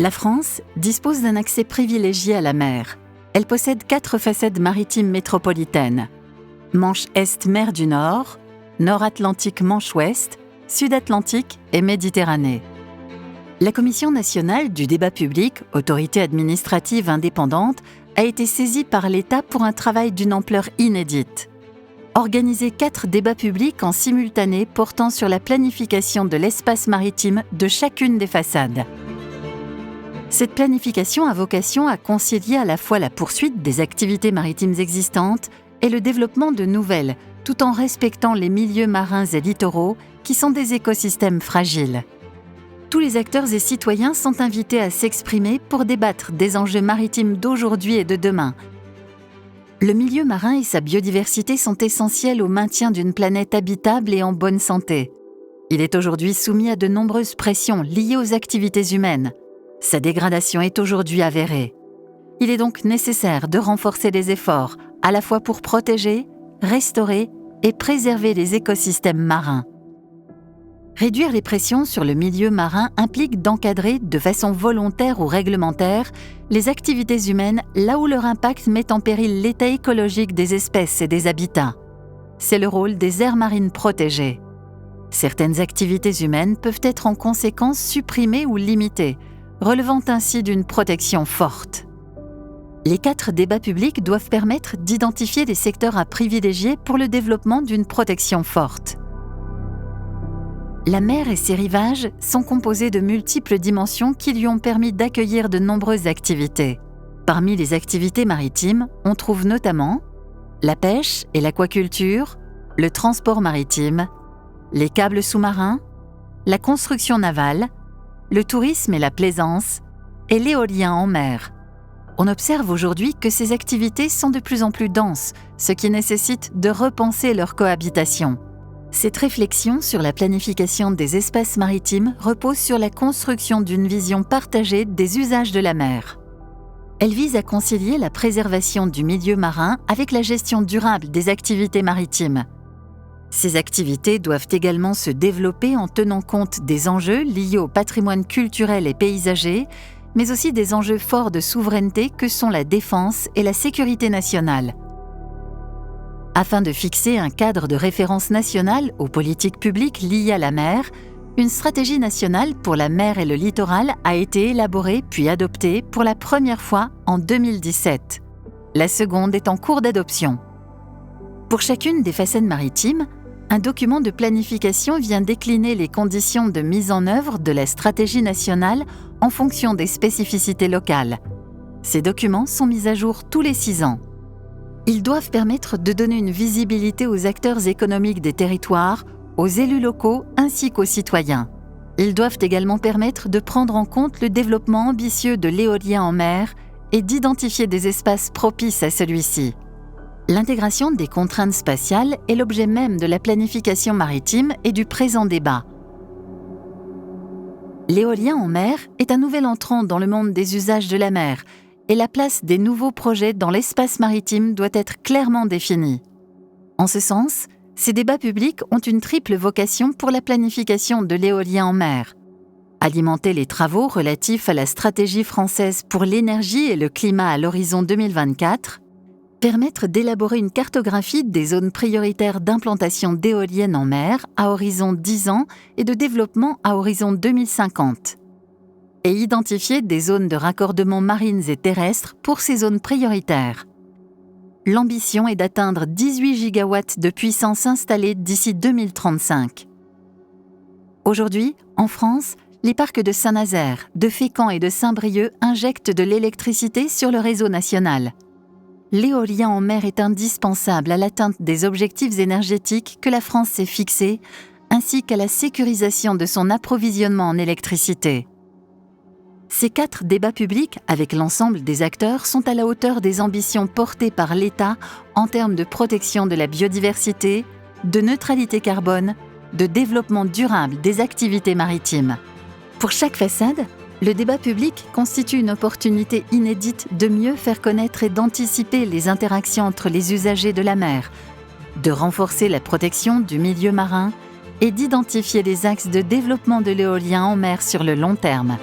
La France dispose d'un accès privilégié à la mer. Elle possède 4 façades maritimes métropolitaines. Manche Est, mer du Nord, Nord-Atlantique, Manche Ouest, Sud-Atlantique et Méditerranée. La Commission nationale du débat public, autorité administrative indépendante, a été saisie par l'État pour un travail d'une ampleur inédite. Organiser 4 débats publics en simultané portant sur la planification de l'espace maritime de chacune des façades. Cette planification a vocation à concilier à la fois la poursuite des activités maritimes existantes et le développement de nouvelles, tout en respectant les milieux marins et littoraux qui sont des écosystèmes fragiles. Tous les acteurs et citoyens sont invités à s'exprimer pour débattre des enjeux maritimes d'aujourd'hui et de demain. Le milieu marin et sa biodiversité sont essentiels au maintien d'une planète habitable et en bonne santé. Il est aujourd'hui soumis à de nombreuses pressions liées aux activités humaines. Sa dégradation est aujourd'hui avérée. Il est donc nécessaire de renforcer les efforts, à la fois pour protéger, restaurer et préserver les écosystèmes marins. Réduire les pressions sur le milieu marin implique d'encadrer, de façon volontaire ou réglementaire, les activités humaines là où leur impact met en péril l'état écologique des espèces et des habitats. C'est le rôle des aires marines protégées. Certaines activités humaines peuvent être en conséquence supprimées ou limitées, relevant ainsi d'une protection forte. Les 4 débats publics doivent permettre d'identifier les secteurs à privilégier pour le développement d'une protection forte. La mer et ses rivages sont composés de multiples dimensions qui lui ont permis d'accueillir de nombreuses activités. Parmi les activités maritimes, on trouve notamment la pêche et l'aquaculture, le transport maritime, les câbles sous-marins, la construction navale, le tourisme et la plaisance, et l'éolien en mer. On observe aujourd'hui que ces activités sont de plus en plus denses, ce qui nécessite de repenser leur cohabitation. Cette réflexion sur la planification des espaces maritimes repose sur la construction d'une vision partagée des usages de la mer. Elle vise à concilier la préservation du milieu marin avec la gestion durable des activités maritimes. Ces activités doivent également se développer en tenant compte des enjeux liés au patrimoine culturel et paysager, mais aussi des enjeux forts de souveraineté que sont la défense et la sécurité nationale. Afin de fixer un cadre de référence national aux politiques publiques liées à la mer, une stratégie nationale pour la mer et le littoral a été élaborée puis adoptée pour la première fois en 2017. La seconde est en cours d'adoption. Pour chacune des façades maritimes, un document de planification vient décliner les conditions de mise en œuvre de la stratégie nationale en fonction des spécificités locales. Ces documents sont mis à jour tous les 6 ans. Ils doivent permettre de donner une visibilité aux acteurs économiques des territoires, aux élus locaux ainsi qu'aux citoyens. Ils doivent également permettre de prendre en compte le développement ambitieux de l'éolien en mer et d'identifier des espaces propices à celui-ci. L'intégration des contraintes spatiales est l'objet même de la planification maritime et du présent débat. L'éolien en mer est un nouvel entrant dans le monde des usages de la mer et la place des nouveaux projets dans l'espace maritime doit être clairement définie. En ce sens, ces débats publics ont une triple vocation pour la planification de l'éolien en mer. Alimenter les travaux relatifs à la stratégie française pour l'énergie et le climat à l'horizon 2024, permettre d'élaborer une cartographie des zones prioritaires d'implantation d'éoliennes en mer à horizon 10 ans et de développement à horizon 2050, et identifier des zones de raccordement marines et terrestres pour ces zones prioritaires. L'ambition est d'atteindre 18 gigawatts de puissance installée d'ici 2035. Aujourd'hui, en France, les parcs de Saint-Nazaire, de Fécamp et de Saint-Brieuc injectent de l'électricité sur le réseau national. L'éolien en mer est indispensable à l'atteinte des objectifs énergétiques que la France s'est fixés, ainsi qu'à la sécurisation de son approvisionnement en électricité. Ces 4 débats publics, avec l'ensemble des acteurs, sont à la hauteur des ambitions portées par l'État en termes de protection de la biodiversité, de neutralité carbone, de développement durable des activités maritimes. Pour chaque façade, le débat public constitue une opportunité inédite de mieux faire connaître et d'anticiper les interactions entre les usagers de la mer, de renforcer la protection du milieu marin et d'identifier les axes de développement de l'éolien en mer sur le long terme.